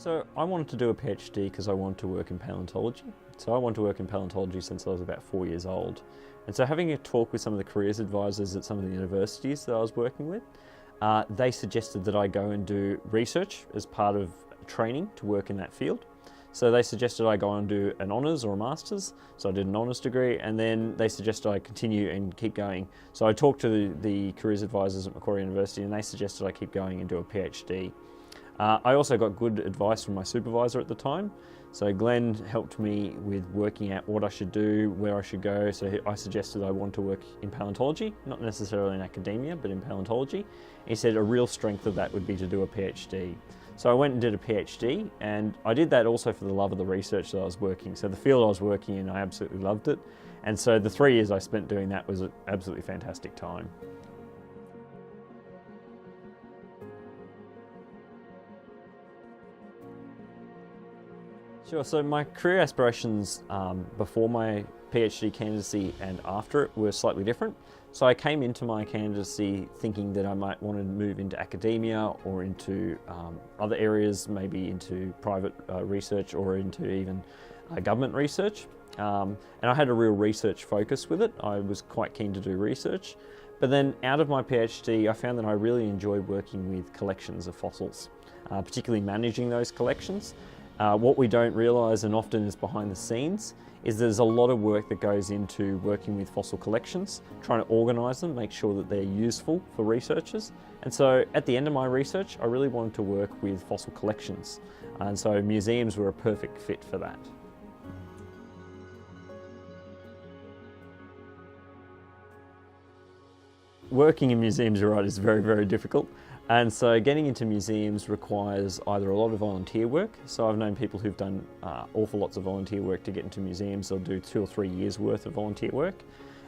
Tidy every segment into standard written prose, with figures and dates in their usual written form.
So I wanted to do a PhD because I wanted to work in paleontology. So I wanted to work in paleontology since I was about 4 years old. And so having a talk with some of the careers advisors at some of the universities that I was working with, they suggested that I go and do research as part of training to work in that field. So they suggested I go and do an honours or a master's. So I did an honours degree, and then they suggested I continue and keep going. So I talked to the careers advisors at Macquarie University, and they suggested I keep going and do a PhD. I also got good advice from my supervisor at the time. So Glenn helped me with working out what I should do, where I should go. So I suggested I want to work in paleontology, not necessarily in academia, but in paleontology. He said a real strength of that would be to do a PhD. So I went and did a PhD, and I did that also for the love of the research that I was working. So the field I was working in, I absolutely loved it. And so the 3 years I spent doing that was an absolutely fantastic time. Sure, so my career aspirations before my PhD candidacy and after it were slightly different. So I came into my candidacy thinking that I might want to move into academia or into other areas, maybe into private research or into even government research. And I had a real research focus with it. I was quite keen to do research. But then out of my PhD, I found that I really enjoyed working with collections of fossils, particularly managing those collections. What we don't realise, and often is behind the scenes, is there's a lot of work that goes into working with fossil collections, trying to organise them, make sure that they're useful for researchers. And so at the end of my research, I really wanted to work with fossil collections. And so museums were a perfect fit for that. Working in museums, you're right, is very, very difficult. And so getting into museums requires either a lot of volunteer work. So I've known people who've done awful lots of volunteer work to get into museums. They'll do 2 or 3 years worth of volunteer work.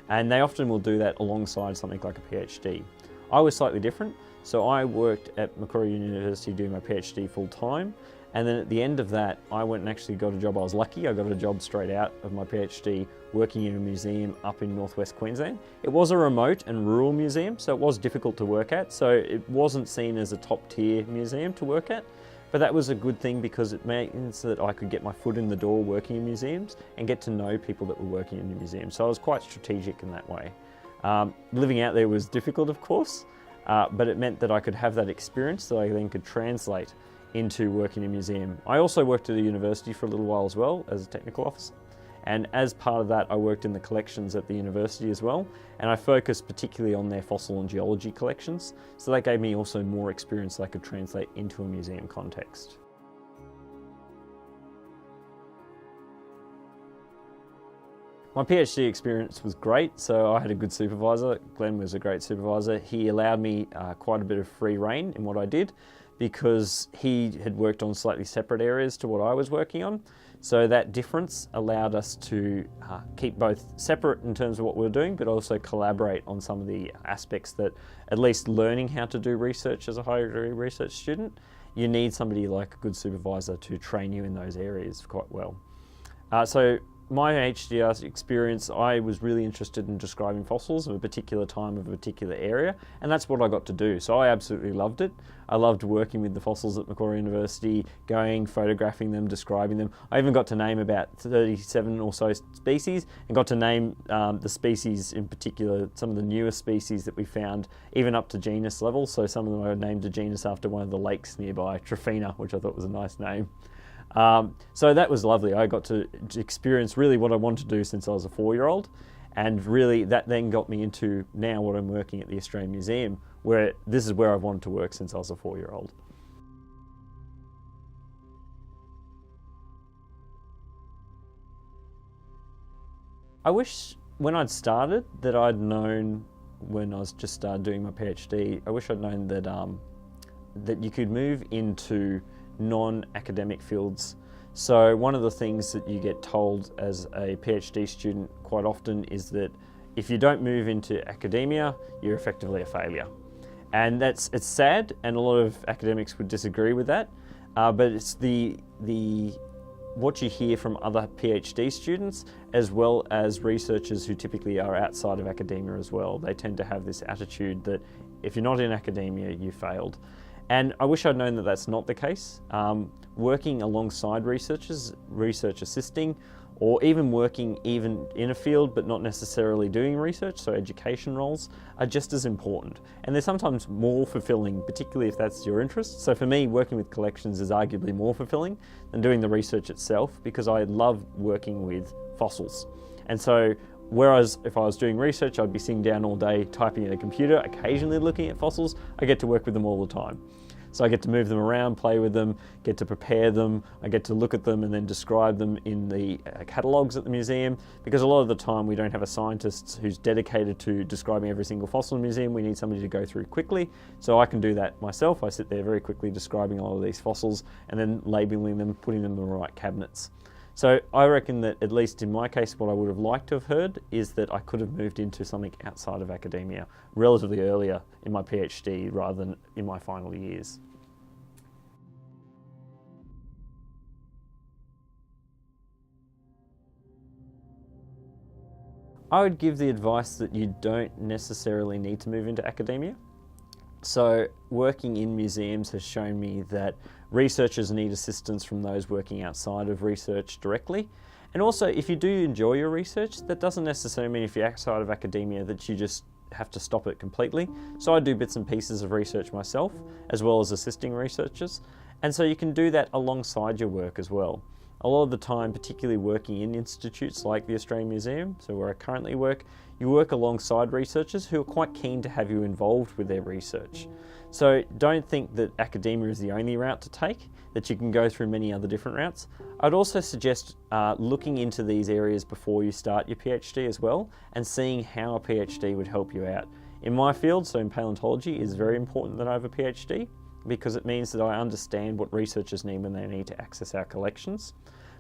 And they often will do that alongside something like a PhD. I was slightly different. So I worked at Macquarie University doing my PhD full time. And then at the end of that, I went and actually got a job. I was lucky, I got a job straight out of my PhD working in a museum up in northwest Queensland. It was a remote and rural museum, so it was difficult to work at. So it wasn't seen as a top tier museum to work at, but that was a good thing because it means that I could get my foot in the door working in museums and get to know people that were working in the museum. So I was quite strategic in that way. Living out there was difficult, of course, but it meant that I could have that experience that I then could translate into working in a museum. I also worked at a university for a little while as well as a technical officer. And as part of that, I worked in the collections at the university as well. And I focused particularly on their fossil and geology collections. So that gave me also more experience that I could translate into a museum context. My PhD experience was great, so I had a good supervisor. Glenn was a great supervisor. He allowed me quite a bit of free rein in what I did because he had worked on slightly separate areas to what I was working on. So that difference allowed us to keep both separate in terms of what we were doing, but also collaborate on some of the aspects that, at least learning how to do research as a higher degree research student, you need somebody like a good supervisor to train you in those areas quite well. So my HDR experience, I was really interested in describing fossils of a particular time of a particular area, and that's what I got to do. So I absolutely loved it. I loved working with the fossils at Macquarie University, going, photographing them, describing them. I even got to name about 37 or so species, and got to name the species in particular, some of the newer species that we found, even up to genus level. So some of them I named a genus after one of the lakes nearby, Trophina, which I thought was a nice name. So that was lovely. I got to experience really what I wanted to do since I was a 4-year-old, and really that then got me into now what I'm working at the Australian Museum, where this is where I've wanted to work since I was a 4-year-old. I wish when I'd started that I'd known when I was just started doing my PhD, I wish I'd known that, that you could move into non-academic fields. So one of the things that you get told as a PhD student quite often is that if you don't move into academia, you're effectively a failure. And it's sad, and a lot of academics would disagree with that, but it's what you hear from other PhD students as well as researchers who typically are outside of academia as well. They tend to have this attitude that if you're not in academia, you failed. And I wish I'd known that that's not the case. Working alongside researchers, research assisting, or even working even in a field but not necessarily doing research, so education roles, are just as important. And they're sometimes more fulfilling, particularly if that's your interest. So for me, working with collections is arguably more fulfilling than doing the research itself, because I love working with fossils. And so whereas if I was doing research, I'd be sitting down all day typing in a computer, occasionally looking at fossils, I get to work with them all the time. So I get to move them around, play with them, get to prepare them, I get to look at them and then describe them in the catalogues at the museum, because a lot of the time we don't have a scientist who's dedicated to describing every single fossil in the museum. We need somebody to go through quickly, so I can do that myself. I sit there very quickly describing all of these fossils and then labelling them, putting them in the right cabinets. So I reckon that, at least in my case, what I would have liked to have heard is that I could have moved into something outside of academia relatively earlier in my PhD rather than in my final years. I would give the advice that you don't necessarily need to move into academia. So working in museums has shown me that researchers need assistance from those working outside of research directly. And also, if you do enjoy your research, that doesn't necessarily mean if you're outside of academia that you just have to stop it completely. So I do bits and pieces of research myself, as well as assisting researchers. And so you can do that alongside your work as well. A lot of the time, particularly working in institutes like the Australian Museum, so where I currently work, you work alongside researchers who are quite keen to have you involved with their research. So don't think that academia is the only route to take, that you can go through many other different routes. I'd also suggest looking into these areas before you start your PhD as well, and seeing how a PhD would help you out. In my field, so in paleontology, it's very important that I have a PhD, because it means that I understand what researchers need when they need to access our collections.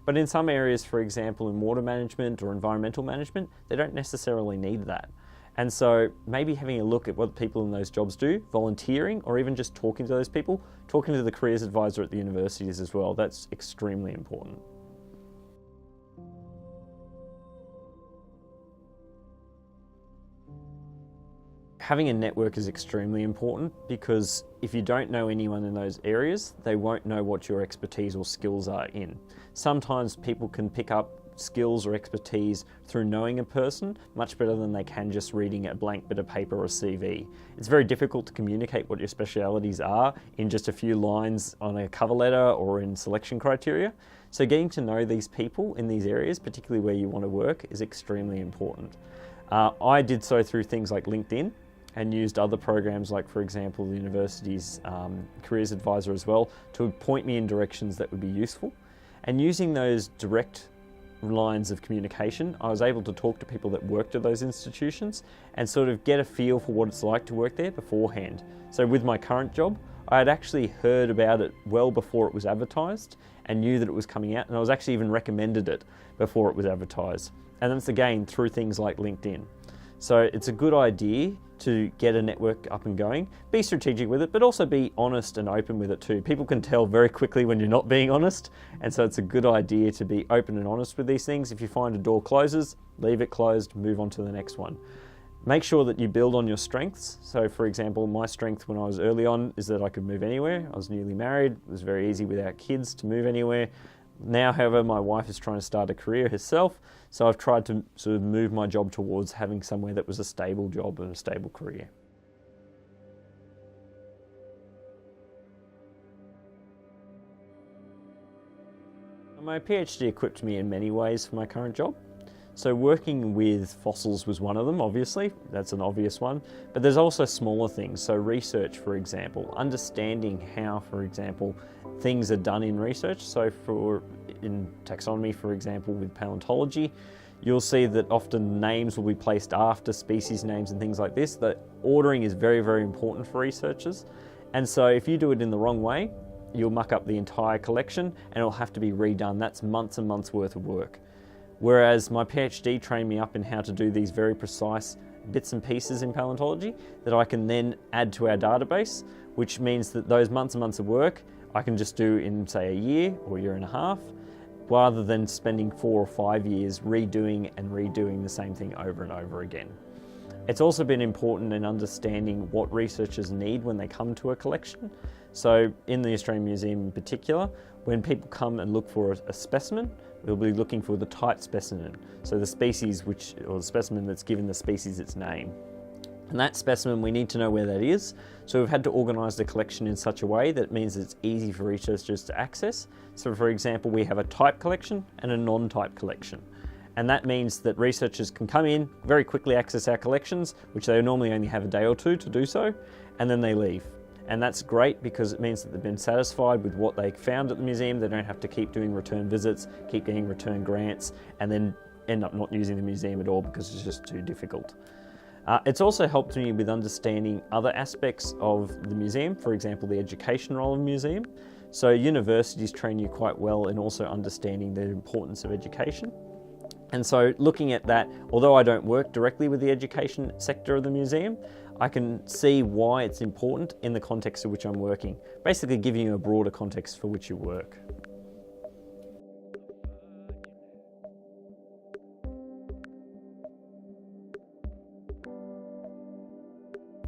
But in some areas, for example, in water management or environmental management, they don't necessarily need that. And so maybe having a look at what people in those jobs do, volunteering, or even just talking to those people, talking to the careers advisor at the universities as well, that's extremely important. Having a network is extremely important, because if you don't know anyone in those areas, they won't know what your expertise or skills are in. Sometimes people can pick up skills or expertise through knowing a person much better than they can just reading a blank bit of paper or CV. It's very difficult to communicate what your specialities are in just a few lines on a cover letter or in selection criteria. So getting to know these people in these areas, particularly where you want to work, is extremely important. I did so through things like LinkedIn, and used other programs like, for example, the university's careers advisor as well, to point me in directions that would be useful. And using those direct lines of communication, I was able to talk to people that worked at those institutions and sort of get a feel for what it's like to work there beforehand. So with my current job, I had actually heard about it well before it was advertised and knew that it was coming out, and I was actually even recommended it before it was advertised. And that's again through things like LinkedIn. So it's a good idea to get a network up and going. Be strategic with it, but also be honest and open with it too. People can tell very quickly when you're not being honest, and so it's a good idea to be open and honest with these things. If you find a door closes, leave it closed, move on to the next one. Make sure that you build on your strengths. So for example, my strength when I was early on is that I could move anywhere. I was newly married, it was very easy without kids to move anywhere. Now, however, my wife is trying to start a career herself, so I've tried to sort of move my job towards having somewhere that was a stable job and a stable career. My PhD equipped me in many ways for my current job. So working with fossils was one of them, obviously, that's an obvious one, but there's also smaller things. So research, for example, understanding how, for example, things are done in research. So in taxonomy, for example, with paleontology, you'll see that often names will be placed after species names and things like this. That ordering is very, very important for researchers. And so if you do it in the wrong way, you'll muck up the entire collection and it'll have to be redone. That's months and months worth of work. Whereas my PhD trained me up in how to do these very precise bits and pieces in paleontology that I can then add to our database, which means that those months and months of work I can just do in, say, a year or a year and a half, rather than spending 4 or 5 years redoing and redoing the same thing over and over again. It's also been important in understanding what researchers need when they come to a collection. So in the Australian Museum in particular, when people come and look for a specimen, we'll be looking for the type specimen, so the species or the specimen that's given the species its name. And that specimen, we need to know where that is, so we've had to organise the collection in such a way that it means it's easy for researchers to access. So for example, we have a type collection and a non-type collection. And that means that researchers can come in, very quickly access our collections, which they normally only have a day or two to do so, and then they leave. And that's great because it means that they've been satisfied with what they found at the museum. They don't have to keep doing return visits, keep getting return grants, and then end up not using the museum at all because it's just too difficult. It's also helped me with understanding other aspects of the museum, for example, the education role of the museum. So universities train you quite well in also understanding the importance of education. And so looking at that, although I don't work directly with the education sector of the museum, I can see why it's important in the context in which I'm working, basically giving you a broader context for which you work.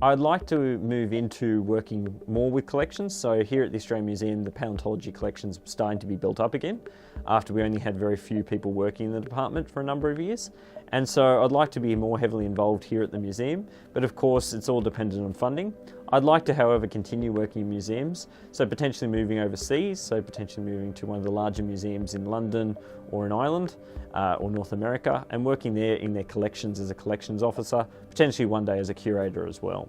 I'd like to move into working more with collections. So here at the Australian Museum, the paleontology collection's starting to be built up again after we only had very few people working in the department for a number of years. And so I'd like to be more heavily involved here at the museum, but of course it's all dependent on funding. I'd like to, however, continue working in museums, so potentially moving overseas, so potentially moving to one of the larger museums in London or in Ireland or North America, and working there in their collections as a collections officer, potentially one day as a curator as well.